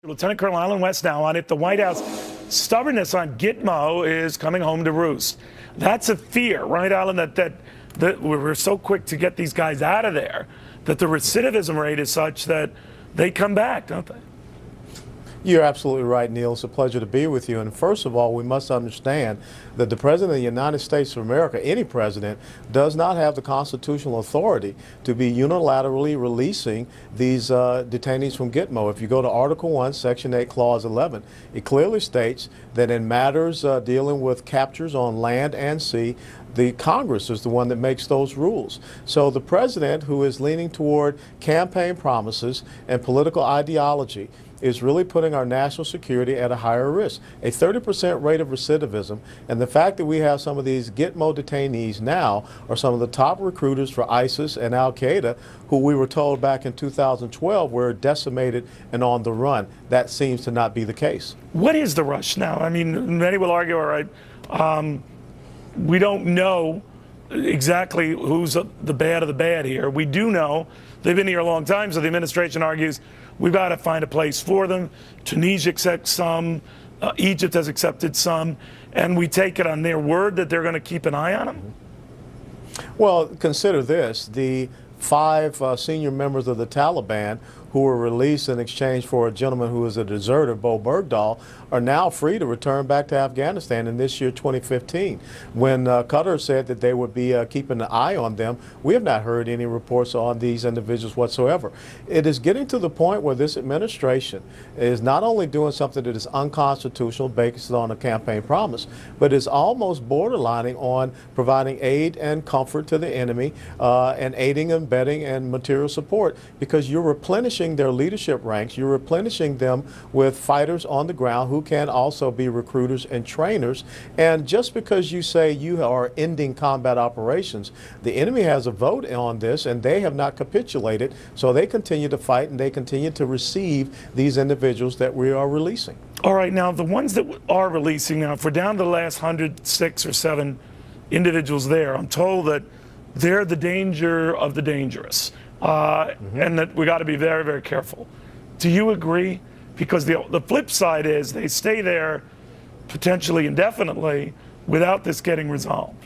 Lieutenant Colonel Alan West now on it. The White House stubbornness on Gitmo is coming home to roost. That's a fear, right, Alan, that we're so quick to get these guys out of there, that the recidivism rate is such that they come back, don't they? You're absolutely right, Neil. It's a pleasure to be with you. And first of all, we must understand that the President of the United States of America, any president, does not have the constitutional authority to be unilaterally releasing these detainees from Gitmo. If you go to Article 1, Section 8, Clause 11, it clearly states that in matters dealing with captures on land and sea, the Congress is the one that makes those rules. So the president, who is leaning toward campaign promises and political ideology, is really putting our national security at a higher risk. A 30% rate of recidivism, and the fact that we have some of these Gitmo detainees now are some of the top recruiters for ISIS and Al-Qaeda, who we were told back in 2012 were decimated and on the run. That seems to not be the case. What is the rush now? I mean, many will argue, all right, we don't know exactly who's the bad of the bad here. We do know they've been here a long time, so the administration argues we've got to find a place for them. Tunisia accepts some, Egypt has accepted some, and we take it on their word that they're going to keep an eye on them? Well, consider this. The 5 senior members of the Taliban who were released in exchange for a gentleman who was a deserter, Bo Bergdahl, are now free to return back to Afghanistan in this year, 2015. When Qatar said that they would be keeping an eye on them, we have not heard any reports on these individuals whatsoever. It is getting to the point where this administration is not only doing something that is unconstitutional based on a campaign promise, but is almost borderlining on providing aid and comfort to the enemy and aiding and abetting and material support, because you're replenishing their leadership ranks, you're replenishing them with fighters on the ground who can also be recruiters and trainers. And just because you say you are ending combat operations, the enemy has a vote on this and they have not capitulated, so they continue to fight and they continue to receive these individuals that we are releasing. All right, now the ones that are releasing now, if we're down to the last 106 or 7 individuals there, I'm told that they're the danger of the dangerous. And that we got to be very, very careful. Do you agree? Because the flip side is they stay there potentially indefinitely without this getting resolved.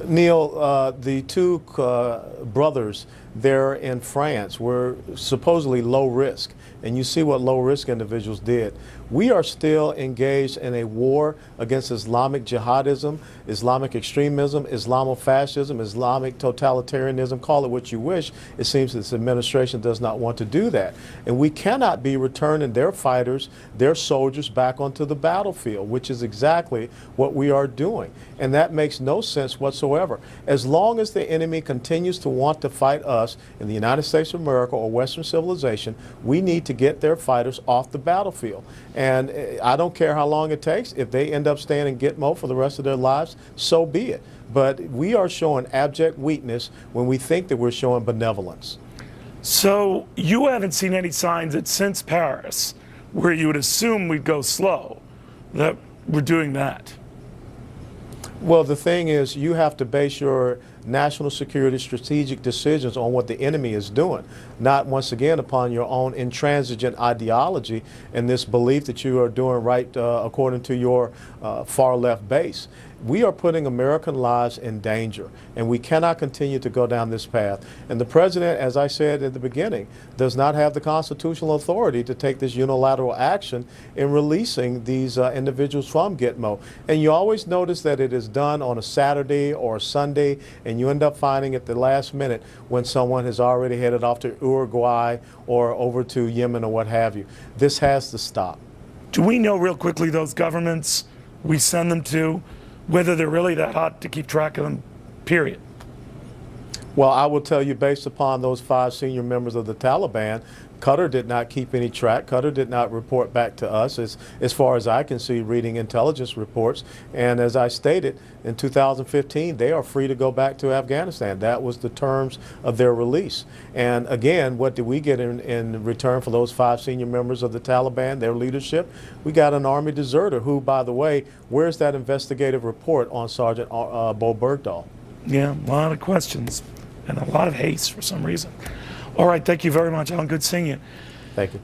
Neil, the 2 brothers there in France were supposedly low risk, and you see what low risk individuals did. We are still engaged in a war against Islamic jihadism, Islamic extremism, Islamofascism, Islamic totalitarianism, call it what you wish. It seems this administration does not want to do that. And we cannot be returning their fighters, their soldiers back onto the battlefield, which is exactly what we are doing. And that makes no sense whatsoever. As long as the enemy continues to want to fight us in the United States of America or Western civilization, we need to get their fighters off the battlefield. And I don't care how long it takes. If they end up staying in Gitmo for the rest of their lives, so be it. But we are showing abject weakness when we think that we're showing benevolence. So you haven't seen any signs that since Paris, where you would assume we'd go slow, that we're doing that? Well, the thing is, you have to base your national security strategic decisions on what the enemy is doing, not once again upon your own intransigent ideology and this belief that you are doing right according to your far left base. We are putting American lives in danger, and we cannot continue to go down this path. And the president, as I said at the beginning, does not have the constitutional authority to take this unilateral action in releasing these individuals from Gitmo. And you always notice that it is done on a Saturday or a Sunday, and you end up finding at the last minute when someone has already headed off to Uruguay or over to Yemen or what have you. This has to stop. Do we know real quickly those governments we send them to, whether they're really that hot to keep track of them, period? Well, I will tell you, based upon those 5 senior members of the Taliban, Qatar did not keep any track. Qatar did not report back to us, as far as I can see, reading intelligence reports. And as I stated, in 2015, they are free to go back to Afghanistan. That was the terms of their release. And again, what did we get in return for those 5 senior members of the Taliban, their leadership? We got an Army deserter who, by the way, where's that investigative report on Sergeant Bo Bergdahl? Yeah, a lot of questions and a lot of haste for some reason. All right, thank you very much, Alan. Good seeing you. Thank you.